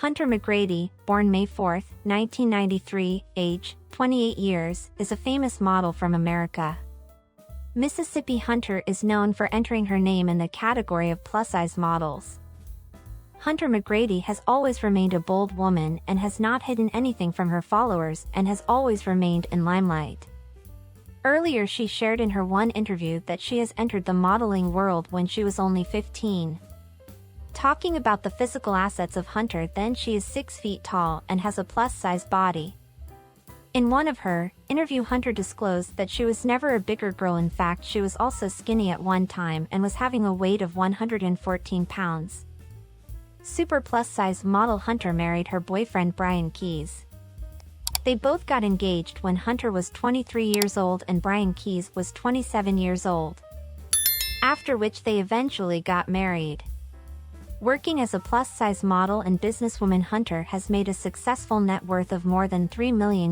Hunter McGrady, born May 4, 1993, age 28 years, is a famous model from America. Mississippi Hunter is known for entering her name in the category of plus-size models. Hunter McGrady has always remained a bold woman and has not hidden anything from her followers and has always remained in limelight. Earlier she shared in her one interview that she has entered the modeling world when she was only 15. Talking about the physical assets of Hunter, then she is 6 feet tall and has a plus-size body. In one of her interview, Hunter disclosed that she was never a bigger girl. In fact, she was also skinny at one time and was having a weight of 114 pounds. Super plus-size model Hunter married her boyfriend Brian Keys. They both got engaged when Hunter was 23 years old and Brian Keys was 27 years old, after which they eventually got married. Working as a plus-size model and businesswoman, Hunter has made a successful net worth of more than $3 million.